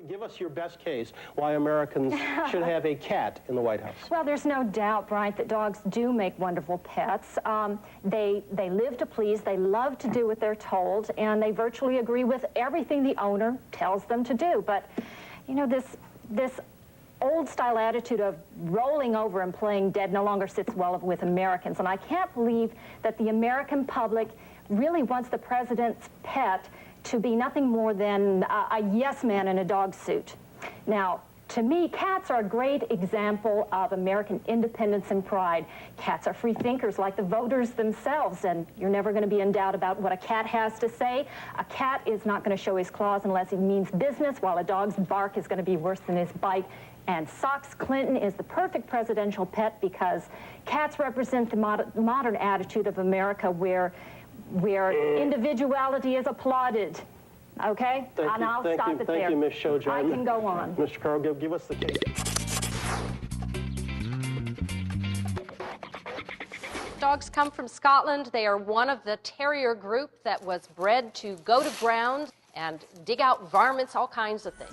Give us your best case why Americans should have a cat in the White House. Well, there's no doubt, Bryant, that dogs do make wonderful pets. They live to please, they love to do what they're told, and they virtually agree with everything the owner tells them to do. But, you know, this old-style attitude of rolling over and playing dead no longer sits well with Americans, and I can't believe that the American public really wants the president's pet to be nothing more than a yes man in a dog suit. Now, to me, cats are a great example of American independence and pride. Cats are free thinkers like the voters themselves, and you're never going to be in doubt about what a cat has to say. A cat is not going to show his claws unless he means business, while a dog's bark is going to be worse than his bite. And Sox Clinton is the perfect presidential pet because cats represent the modern attitude of America where individuality is applauded. Okay? And I'll stop it there. Thank you, Ms. Shojai. I can go on. Mr. Carl, give us the case. Dogs come from Scotland. They are one of the terrier group that was bred to go to ground and dig out varmints, all kinds of things.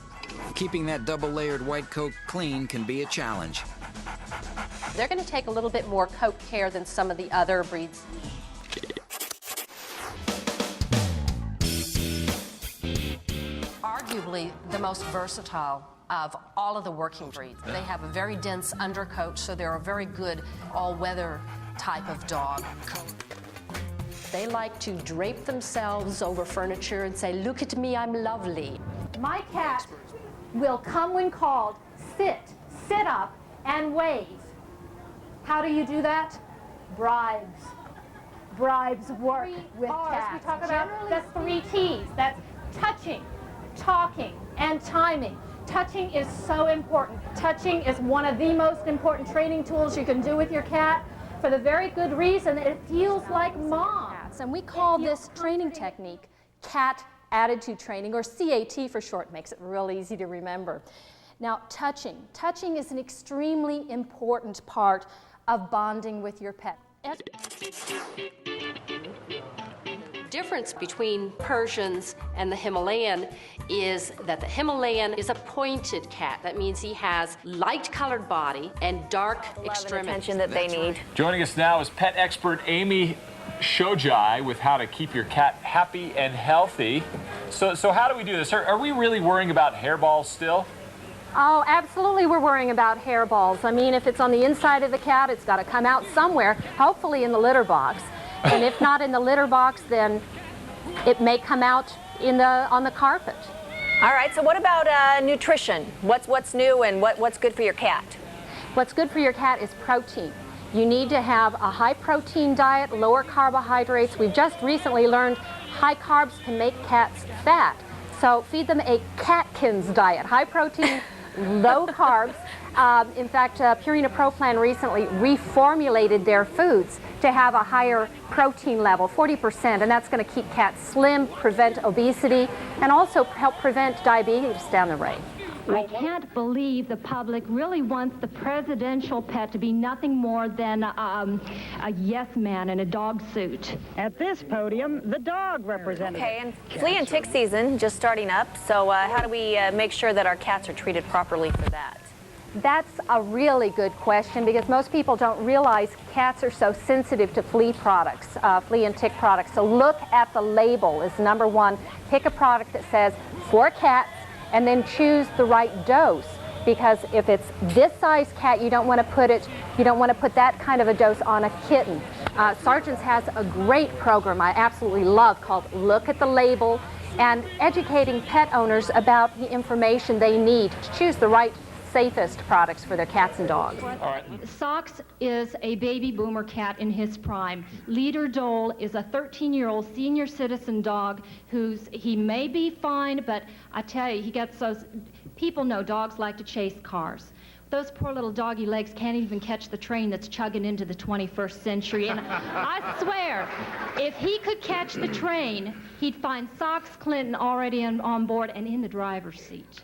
Keeping that double-layered white coat clean can be a challenge. They're going to take a little bit more coat care than some of the other breeds. Arguably the most versatile of all of the working breeds. They have a very dense undercoat, so they're a very good all-weather type of dog. They like to drape themselves over furniture and say, "Look at me, I'm lovely." My cat will come when called, sit up, and wave. How do you do that? Bribes. Bribes work with cats. We talk about the 3 T's. That's touching, talking, and timing. Touching is so important. Touching is one of the most important training tools you can do with your cat for the very good reason that it feels like mom. And we call this training technique cat attitude training, or CAT for short, makes it real easy to remember. Now, touching is an extremely important part of bonding with your pet. Difference between Persians and the Himalayan is that the Himalayan is a pointed cat. That means he has light-colored body and dark extremities. Attention that they need. Joining us now is pet expert Amy Shojai with how to keep your cat happy and healthy. So how do we do this? Are we really worrying about hairballs still? Oh, absolutely we're worrying about hairballs. I mean, if it's on the inside of the cat, it's got to come out somewhere, hopefully in the litter box. And if not in the litter box, then it may come out on the carpet. All right, so what about nutrition? What's new and what's good for your cat? What's good for your cat is protein. You need to have a high protein diet, lower carbohydrates. We've just recently learned high carbs can make cats fat. So feed them a Catkins diet, high protein, low carbs. In fact, Purina Pro Plan recently reformulated their foods to have a higher protein level, 40%, and that's going to keep cats slim, prevent obesity, and also help prevent diabetes down the road. I can't believe the public really wants the presidential pet to be nothing more than a yes man in a dog suit. At this podium, the dog representative. Okay, and flea and tick season just starting up, so how do we make sure that our cats are treated properly for that? That's a really good question because most people don't realize cats are so sensitive to flea products, flea and tick products. So look at the label is number one. Pick a product that says for cats and then choose the right dose, because if it's this size cat, you don't want to put that kind of a dose on a kitten. Sargent's has a great program I absolutely love called Look at the Label, and educating pet owners about the information they need to choose the right safest products for their cats and dogs. Sox is a baby boomer cat in his prime. Leader Dole is a 13-year-old senior citizen dog he may be fine, but I tell you, he gets those, people know dogs like to chase cars. Those poor little doggy legs can't even catch the train that's chugging into the 21st century. And I swear, if he could catch the train, he'd find Sox Clinton already on board and in the driver's seat.